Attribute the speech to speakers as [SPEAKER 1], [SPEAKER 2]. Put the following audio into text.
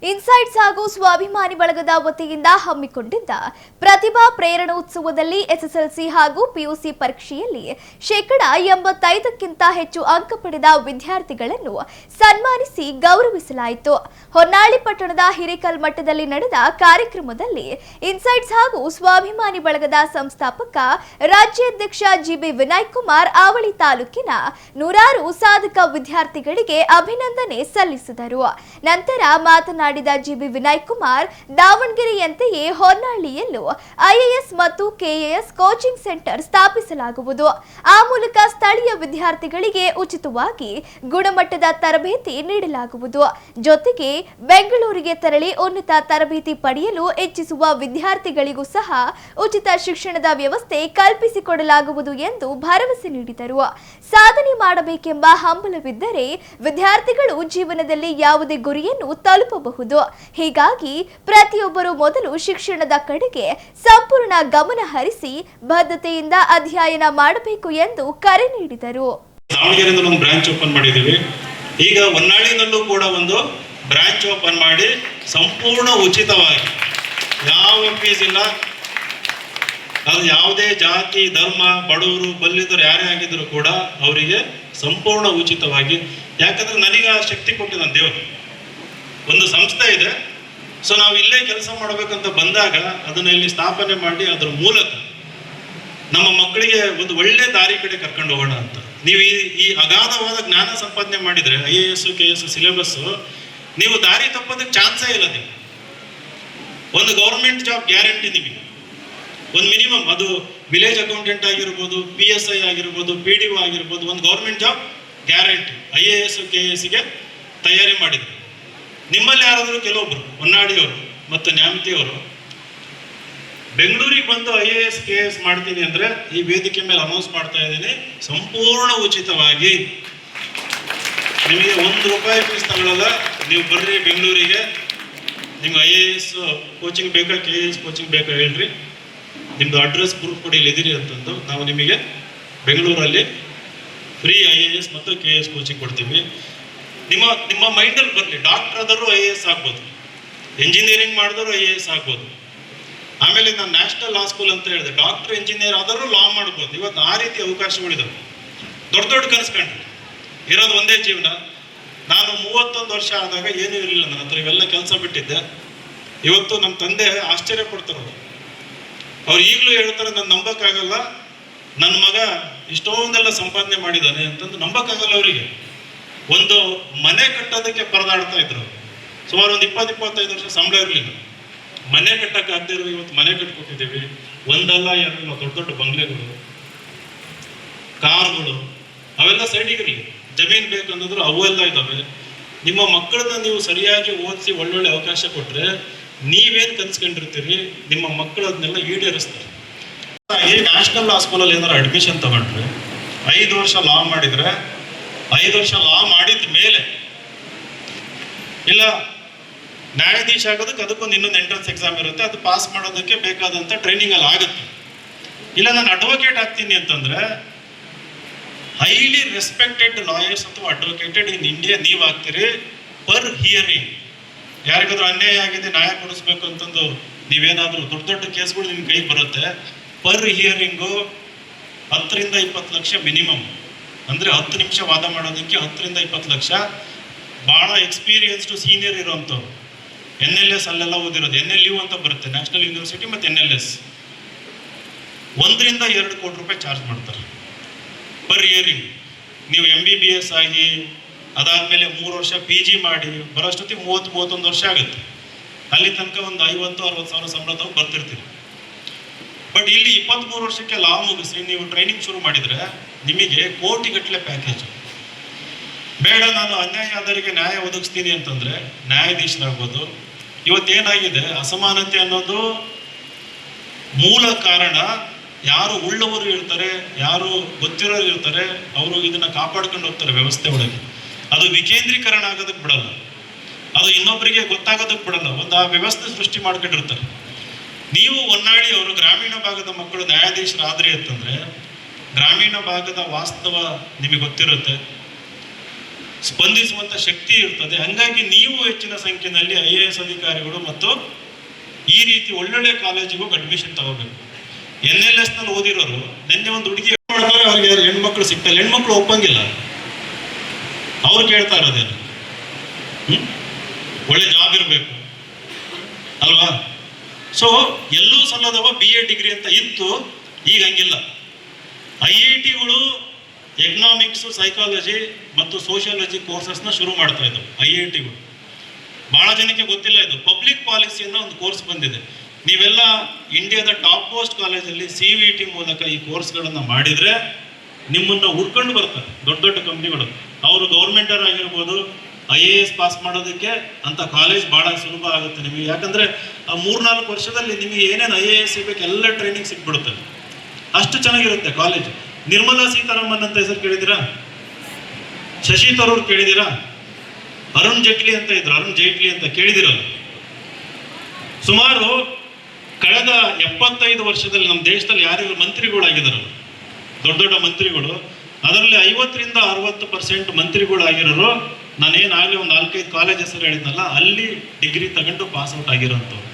[SPEAKER 1] Insights ಹಾಗೂ ಸ್ವಾಭಿಮಾನಿ ಬಳಗದ ವತಿಯಿಂದ ಹಮ್ಮಿಕೊಂಡಿದ್ದ ಪ್ರತಿಭಾ ಪ್ರೇರಣೋತ್ಸವದಲ್ಲಿ ಎಸ್ಎಸ್ಎಲ್ಸಿ ಹಾಗೂ ಪಿಯುಸಿ ಪರೀಕ್ಷೆಯಲ್ಲಿ 85ಕ್ಕಿಂತ ಹೆಚ್ಚು ಅಂಕ ಪಡೆದ ವಿದ್ಯಾರ್ಥಿಗಳನ್ನು ಸನ್ಮಾನಿಸಿ ಗೌರವಿಸಲಾಯಿತು. ಹೊನ್ನಾಳಿ ಪಟ್ಟಣದ ಹಿರೇಕಲ್ ಮಠದಲ್ಲಿ ನಡೆದ ಕಾರ್ಯಕ್ರಮದಲ್ಲಿ ಇನ್ಸೈಟ್ಸ್ ಹಾಗೂ ಸ್ವಾಭಿಮಾನಿ ಬಳಗದ ಸಂಸ್ಥಾಪಕ ರಾಜ್ಯಾಧ್ಯಕ್ಷ ಜಿಬಿ ವಿನಯ್ ಕುಮಾರ್ ಅವಳಿ ತಾಲೂಕಿನ ನೂರಾರು ಸಾಧಕ ವಿದ್ಯಾರ್ಥಿಗಳಿಗೆ ಅಭಿನಂದನೆ ಸಲ್ಲಿಸಿದರು. ನಂತರ ಮಾತನಾಡಿದ ಜಿಬಿ ವಿನಯ್ ಕುಮಾರ್, ದಾವಣಗೆರೆಯಂತೆಯೇ ಹೊನ್ನಾಳಿಯಲ್ಲೂ ಐಎಎಸ್ ಮತ್ತು ಕೆಎಎಸ್ ಕೋಚಿಂಗ್ ಸೆಂಟರ್ ಸ್ಥಾಪಿಸಲಾಗುವುದು. ಆ ಮೂಲಕ ಸ್ಥಳೀಯ ವಿದ್ಯಾರ್ಥಿಗಳಿಗೆ ಉಚಿತವಾಗಿ ಗುಣಮಟ್ಟದ ತರಬೇತಿ ನೀಡಲಾಗುವುದು. ಜೊತೆಗೆ ಬೆಂಗಳೂರಿಗೆ ತೆರಳಿ ಉನ್ನತ ತರಬೇತಿ ಪಡೆಯಲು ಇಚ್ಛಿಸುವ ವಿದ್ಯಾರ್ಥಿಗಳಿಗೂ ಸಹ ಉಚಿತ ಶಿಕ್ಷಣದ ವ್ಯವಸ್ಥೆ ಕಲ್ಪಿಸಿಕೊಡಲಾಗುವುದು ಎಂದು ಭರವಸೆ ನೀಡಿದರು. ಸಾಧನೆ ಮಾಡಬೇಕೆಂಬ ಹಂಬಲವಿದ್ದರೆ ವಿದ್ಯಾರ್ಥಿಗಳು ಜೀವನದಲ್ಲಿ ಯಾವುದೇ ಗುರಿಯನ್ನು ತಲುಪಬಹುದು. ಹೀಗಾಗಿ ಪ್ರತಿಯೊಬ್ಬರು ಮೊದಲು ಶಿಕ್ಷಣದ ಕಡೆಗೆ ಸಂಪೂರ್ಣ ಗಮನ ಹರಿಸಿ ಬದ್ಧತೆಯಿಂದ ಅಧ್ಯಯನ ಮಾಡಬೇಕು ಎಂದು ಕರೆ ನೀಡಿದರು.
[SPEAKER 2] ದಾವಣಗೆರೆಯಿಂದ ಒಂದು ಬ್ರಾಂಚ್ ಓಪನ್ ಮಾಡಿದ್ದೀವಿ. ಈಗ ಹೊನ್ನಾಳಿನಲ್ಲೂ ಕೂಡ ಒಂದು ಬ್ರಾಂಚ್ ಓಪನ್ ಮಾಡಿ ಸಂಪೂರ್ಣ ಉಚಿತವಾಗಿ, ಯಾವ ಫೀಸ್ ಇಲ್ಲ. ಅದು ಯಾವುದೇ ಜಾತಿ ಧರ್ಮ ಬಡವರು ಬಲ್ಲಿದರು ಯಾರೇ ಆಗಿದ್ರು ಕೂಡ ಅವರಿಗೆ ಸಂಪೂರ್ಣ ಉಚಿತವಾಗಿ. ಯಾಕಂದ್ರೆ ನನಗೆ ಆ ಶಕ್ತಿ ಕೊಟ್ಟಿದ್ದಾನೆ ದೇವರು. ಒಂದು ಸಂಸ್ಥೆ ಇದೆ, ಸೊ ನಾವು ಇಲ್ಲೇ ಕೆಲಸ ಮಾಡಬೇಕಂತ ಬಂದಾಗ ಅದನ್ನ ಇಲ್ಲಿ ಸ್ಥಾಪನೆ ಮಾಡಿ ಅದರ ಮೂಲಕ ನಮ್ಮ ಮಕ್ಕಳಿಗೆ ಒಂದು ಒಳ್ಳೆ ದಾರಿ ಕಡೆ ಕರ್ಕೊಂಡು ಹೋಗೋಣ ಅಂತ. ನೀವು ಈ ಅಗಾಧವಾದ ಜ್ಞಾನ ಸಂಪಾದನೆ ಮಾಡಿದ್ರೆ IAS KS ಸಿಲೆಬಸ್ ನೀವು ದಾರಿ ತಪ್ಪೋದಕ್ಕೆ ಚಾನ್ಸೇ ಇಲ್ಲ. ನೀವು ಒಂದು ಗೌರ್ಮೆಂಟ್ ಜಾಬ್ ಗ್ಯಾರಂಟಿ, ನಿಮಗೆ ಒಂದು ಮಿನಿಮಮ್, ಅದು ವಿಲೇಜ್ ಅಕೌಂಟೆಂಟ್ ಆಗಿರ್ಬೋದು, PSI ಆಗಿರ್ಬೋದು, PDO ಆಗಿರ್ಬೋದು, ಒಂದು ಗೌರ್ಮೆಂಟ್ ಜಾಬ್ ಗ್ಯಾರಂಟಿ IAS KSಗೆ ತಯಾರಿ ಮಾಡಿದ್ರು. ನಿಮ್ಮಲ್ಲಿ ಯಾರಾದರೂ ಕೆಲವೊಬ್ರು ಹೊನ್ನಾಳಿಯವರು ಮತ್ತು ನ್ಯಾಮತಿಯವರು ಬೆಂಗಳೂರಿಗೆ ಬಂದು IAS KS ಮಾಡ್ತೀನಿ ಅಂದ್ರೆ ಈ ವೇದಿಕೆ ಮೇಲೆ ಅನೌನ್ಸ್ ಮಾಡ್ತಾ ಇದ್ದೀನಿ, ಸಂಪೂರ್ಣ ಉಚಿತವಾಗಿ ನಿಮಗೆ ₹1 ಫೀಸ್ ತಗೊಳ್ಳಲ್ಲ. ನೀವು ಬರ್ರಿ ಬೆಂಗಳೂರಿಗೆ. ನಿಮ್ಗೆ IAS ಕೋಚಿಂಗ್ ಬೇಕಾ KS ಕೋಚಿಂಗ್ ಬೇಕಾ ಹೇಳ್ರಿ, ನಿಮ್ದು ಅಡ್ರೆಸ್ ಪ್ರೂಫ್ ಕೊಡಿ ಇಲ್ಲಿದ್ದೀರಿ ಅಂತಂದು ನಾವು ನಿಮಗೆ ಬೆಂಗಳೂರಲ್ಲಿ ಫ್ರೀ IAS ಮತ್ತು KS ಕೋಚಿಂಗ್ ಕೊಡ್ತೀವಿ. ನಿಮ್ಮ ಮೈಂಡಲ್ಲಿ ಬರಲಿ, ಡಾಕ್ಟರ್ ಆದರೂ IAS ಆಗ್ಬೋದು, ಎಂಜಿನಿಯರಿಂಗ್ ಮಾಡಿದ್ರು IAS ಆಗ್ಬೋದು. ಆಮೇಲೆ ನಾನು ನ್ಯಾಷನಲ್ ಲಾ ಸ್ಕೂಲ್ ಅಂತ ಹೇಳಿದೆ, ಡಾಕ್ಟರ್ ಇಂಜಿನಿಯರ್ ಆದರೂ ಲಾ ಮಾಡ್ಬೋದು. ಇವತ್ತು ಆ ರೀತಿ ಅವಕಾಶಗಳಿದಾವೆ. ದೊಡ್ಡ ಕನಸ್ಕೊಂಡ್ರಿ, ಇರೋದು ಒಂದೇ ಜೀವನ. ನಾನು 31 ವರ್ಷ ಆದಾಗ ಏನೂ ಇರಲಿಲ್ಲ ನನ್ನ ಹತ್ರ, ಇವೆಲ್ಲ ಕೆಲಸ ಬಿಟ್ಟಿದ್ದೆ. ಇವತ್ತು ನಮ್ಮ ತಂದೆ ಆಶ್ಚರ್ಯ ಪಡ್ತಾರೆ. ಅವ್ರು ಈಗಲೂ ಹೇಳ್ತಾರೆ, ನಾನು ನಂಬಕ್ಕಾಗಲ್ಲ, ನನ್ನ ಮಗ ಇಷ್ಟೊಂದೆಲ್ಲ ಸಂಪಾದನೆ ಮಾಡಿದ್ದಾನೆ ಅಂತಂದು ನಂಬಕ್ಕಾಗಲ್ಲ ಅವರಿಗೆ. ಒಂದು ಮನೆ ಕಟ್ಟೋದಕ್ಕೆ ಪರದಾಡ್ತಾ ಇದ್ರು. ಸುಮಾರು ಒಂದು 20-25 ವರ್ಷ ಸಂಬಳ ಇರಲಿಲ್ಲ. ಮನೆ ಕಟ್ಟಕ್ಕಾಗದೇ ಇರೋ ಇವತ್ತು ಮನೆ ಕಟ್ಕೊಟ್ಟಿದ್ದೀವಿ. ಒಂದಲ್ಲ ಎರಡಲ್ಲ, ದೊಡ್ಡ ಬಂಗ್ಲೆಗಳು, ಕಾರ್ಗಳು, ಅವೆಲ್ಲ ಸೈಡಿಗಿರಲಿ. ಜಮೀನು ಬೇಕಂದ್ರೆ ಅವೆಲ್ಲ ಇದ್ದಾವೆ. ನಿಮ್ಮ ಮಕ್ಕಳನ್ನ ನೀವು ಸರಿಯಾಗಿ ಓದಿಸಿ ಒಳ್ಳೊಳ್ಳೆ ಅವಕಾಶ ಕೊಟ್ಟರೆ ನೀವೇನು ಕನ್ಸ್ಕೊಂಡಿರ್ತೀರಿ, ನಿಮ್ಮ ಮಕ್ಕಳು ಅದನ್ನೆಲ್ಲ ಈಡೇರಿಸ್ತಾರೆ. ಈ ನ್ಯಾಷನಲ್ ಲಾ ಸ್ಕೂಲಲ್ಲಿ ಏನಾರು ಅಡ್ಮಿಷನ್ ತಗೊಂಡ್ರೆ 5 ವರ್ಷ ಲಾ ಮಾಡಿದರೆ 5 ವರ್ಷ ಲಾ ಮಾಡಿದ ಮೇಲೆ ಇಲ್ಲ ನ್ಯಾಯಾಧೀಶ ಆಗೋದಕ್ಕೆ ಅದಕ್ಕೊಂದು ಇನ್ನೊಂದು ಎಂಟ್ರೆನ್ಸ್ ಎಕ್ಸಾಮ್ ಇರುತ್ತೆ, ಅದು ಪಾಸ್ ಮಾಡೋದಕ್ಕೆ ಬೇಕಾದಂಥ ಟ್ರೈನಿಂಗ್ ಅಲ್ಲಿ ಆಗುತ್ತೆ. ಇಲ್ಲ ನಾನು ಅಡ್ವೊಕೇಟ್ ಆಗ್ತೀನಿ ಅಂತಂದ್ರೆ ಹೈಲಿ ರೆಸ್ಪೆಕ್ಟೆಡ್ ಲಾಯರ್ಸ್ ಅಥವಾ ಅಡ್ವೊಕೇಟೆಡ್ ಇನ್ ಇಂಡಿಯಾ ನೀವು ಆಗ್ತೀರಿ. ಪರ್ ಹಿಯರಿಂಗ್ ಯಾರಿಗಾದ್ರೂ ಅನ್ಯಾಯ ಆಗಿದೆ, ನ್ಯಾಯ ಕೊಡಿಸ್ಬೇಕು ಅಂತಂದು ನೀವೇನಾದ್ರೂ ದೊಡ್ಡ ಕೇಸ್ಗಳು ನಿಮ್ಮ ಕೈಗೆ ಬರುತ್ತೆ. ಪರ್ ಹಿಯರಿಂಗು 10ರಿಂದ 20 ಲಕ್ಷ ಮಿನಿಮಮ್. ಅಂದರೆ 10 ನಿಮಿಷ ವಾದ ಮಾಡೋದಕ್ಕೆ 10ರಿಂದ 20 ಲಕ್ಷ. ಭಾಳ ಎಕ್ಸ್ಪೀರಿಯನ್ಸ್ಡು ಸೀನಿಯರ್ ಇರೋವಂಥವ್ರು, NLS ಅಲ್ಲೆಲ್ಲ ಓದಿರೋದು, NLU ಅಂತ ಬರುತ್ತೆ, ನ್ಯಾಷನಲ್ ಯೂನಿವರ್ಸಿಟಿ ಮತ್ತು NLS. 1ರಿಂದ 2 ಕೋಟಿ ರೂಪಾಯಿ ಚಾರ್ಜ್ ಮಾಡ್ತಾರೆ ಪರ್ ಇಯರಿಂಗ್. ನೀವು MBBS ಆಗಿ ಅದಾದಮೇಲೆ 3 ವರ್ಷ PG ಮಾಡಿ ಬರೋಷ್ಟೊತ್ತಿಗೆ 30-31 ವರ್ಷ ಆಗುತ್ತೆ. ಅಲ್ಲಿ ತನಕ ಒಂದು 50-60 ಸಾವಿರ ಸಂಬಳ ತಾವು ಬರ್ತಿರ್ತೀರಿ. ಬಟ್ ಇಲ್ಲಿ 23 ವರ್ಷಕ್ಕೆ ಲಾ ಮುಗಿಸಿ ನೀವು ಟ್ರೈನಿಂಗ್ ಶುರು ಮಾಡಿದರೆ ನಿಮಗೆ ಕೋಟಿಗಟ್ಟಲೆ ಪ್ಯಾಕೇಜ್. ಬೇಡ ನಾನು ಅನ್ಯಾಯ ಆದವರಿಗೆ ನ್ಯಾಯ ಒದಗಿಸ್ತೀನಿ ಅಂತಂದರೆ ನ್ಯಾಯಾಧೀಶರಾಗ್ಬೋದು. ಇವತ್ತೇನಾಗಿದೆ, ಅಸಮಾನತೆ ಅನ್ನೋದು ಮೂಲ ಕಾರಣ. ಯಾರು ಉಳ್ಳವರು ಇರ್ತಾರೆ, ಯಾರು ಗೊತ್ತಿರೋರು ಇರ್ತಾರೆ, ಅವರು ಇದನ್ನು ಕಾಪಾಡ್ಕೊಂಡು ಹೋಗ್ತಾರೆ ವ್ಯವಸ್ಥೆ ಒಳಗೆ. ಅದು ವಿಕೇಂದ್ರೀಕರಣ ಆಗೋದಕ್ಕೆ ಬಿಡಲ್ಲ, ಅದು ಇನ್ನೊಬ್ಬರಿಗೆ ಗೊತ್ತಾಗೋದಕ್ಕೆ ಬಿಡಲ್ಲ. ಒಂದು ಆ ವ್ಯವಸ್ಥೆ ಸೃಷ್ಟಿ ಮಾಡ್ಕೊಂಡಿರ್ತಾರೆ. ನೀವು ಹೊನ್ನಾಳಿ ಅವರು ಗ್ರಾಮೀಣ ಭಾಗದ ಮಕ್ಕಳು ನ್ಯಾಯಾಧೀಶರಾದ್ರಿ ಅಂತಂದರೆ ಗ್ರಾಮೀಣ ಭಾಗದ ವಾಸ್ತವ ನಿಮಗೆ ಗೊತ್ತಿರುತ್ತೆ. ಸ್ಪಂದಿಸುವಂತ ಶಕ್ತಿ ಇರ್ತದೆ. ಹಂಗಾಗಿ ನೀವು ಹೆಚ್ಚಿನ ಸಂಖ್ಯೆಯಲ್ಲಿ IAS ಅಧಿಕಾರಿಗಳು ಮತ್ತು ಈ ರೀತಿ ಒಳ್ಳೊಳ್ಳೆ ಕಾಲೇಜಿಗೆ ಹೋಗಿ ಅಡ್ಮಿಷನ್ ತಗೋಬೇಕು. NLS ನಲ್ಲಿ ಓದಿರೋರು ನಿನ್ನೆ ಒಂದು ಹುಡುಗಿ ಮಾಡ್ತಾರೆ, ಅವ್ರಿಗೆ ಹೆಣ್ಮಕ್ಳು ಸಿಗ್ತಾರೆ, ಹೆಣ್ಮಕ್ಳು ಒಪ್ಪಂಗಿಲ್ಲ, ಅವ್ರು ಕೇಳ್ತಾ ಇರೋದೇನು ಒಳ್ಳೆ ಜಾಬ್ ಇರಬೇಕು ಅಲ್ವಾ? ಸೊ ಎಲ್ಲೂ ಸಲ್ಲದವ BA ಡಿಗ್ರಿ ಅಂತ ಇತ್ತು, ಈಗ ಹಂಗಿಲ್ಲ. IITಗಳು ಎಕನಾಮಿಕ್ಸ್, ಸೈಕಾಲಜಿ ಮತ್ತು ಸೋಷಿಯಾಲಜಿ ಕೋರ್ಸಸ್ನ ಶುರು ಮಾಡ್ತಾ ಇದ್ದವು IITಗಳು. ಬಹಳ ಜನಕ್ಕೆ ಗೊತ್ತಿಲ್ಲ, ಇದು ಪಬ್ಲಿಕ್ ಪಾಲಿಸಿ ಅನ್ನೋ ಒಂದು ಕೋರ್ಸ್ ಬಂದಿದೆ. ನೀವೆಲ್ಲ ಇಂಡಿಯಾದ ಟಾಪ್ ಮೋಸ್ಟ್ ಕಾಲೇಜಲ್ಲಿ CVT ಮೂಲಕ ಈ ಕೋರ್ಸ್ಗಳನ್ನು ಮಾಡಿದರೆ ನಿಮ್ಮನ್ನು ಹುಡ್ಕೊಂಡು ಬರ್ತಾರೆ ದೊಡ್ಡ ದೊಡ್ಡ ಕಂಪ್ನಿಗಳು. ಅವರು ಗೌರ್ಮೆಂಟರ್ ಆಗಿರ್ಬೋದು, IAS ಪಾಸ್ ಮಾಡೋದಕ್ಕೆ ಅಂತ ಕಾಲೇಜ್ ಭಾಳ ಸುಲಭ ಆಗುತ್ತೆ ನಿಮಗೆ. ಯಾಕಂದರೆ ಆ 3-4 ವರ್ಷದಲ್ಲಿ ನಿಮಗೆ ಏನೇನು IAS ಸಿಗಬೇಕು ಎಲ್ಲ ಟ್ರೈನಿಂಗ್ ಸಿಕ್ಬಿಡುತ್ತದೆ. ಅಷ್ಟು ಚೆನ್ನಾಗಿರುತ್ತೆ ಕಾಲೇಜ್. ನಿರ್ಮಲಾ ಸೀತಾರಾಮನ್ ಅಂತ ಹೆಸರು ಕೇಳಿದ್ದೀರಾ? ಶಶಿ ತರೂರ್ ಕೇಳಿದ್ದೀರಾ? ಅರುಣ್ ಜೇಟ್ಲಿ ಅಂತ ಇದ್ರು, ಅರುಣ್ ಜೇಟ್ಲಿ ಅಂತ ಕೇಳಿದಿರಲ್ಲ? ಸುಮಾರು ಕಳೆದ 75 ವರ್ಷದಲ್ಲಿ ನಮ್ಮ ದೇಶದಲ್ಲಿ ಯಾರ್ಯಾರು ಮಂತ್ರಿಗಳಾಗಿದ್ದಾರಲ್ಲ, ದೊಡ್ಡ ದೊಡ್ಡ ಮಂತ್ರಿಗಳು, ಅದರಲ್ಲಿ 50ರಿಂದ 60% ಮಂತ್ರಿಗಳಾಗಿರೋರು ನಾನೇನಾಗಲಿ ಒಂದು 4-5 ಕಾಲೇಜ್ ಹೆಸರು ಹೇಳಿದ್ನಲ್ಲ, ಅಲ್ಲಿ ಡಿಗ್ರಿ ತಗೊಂಡು ಪಾಸ್ ಔಟ್ ಆಗಿರೋಂಥವ್ರು.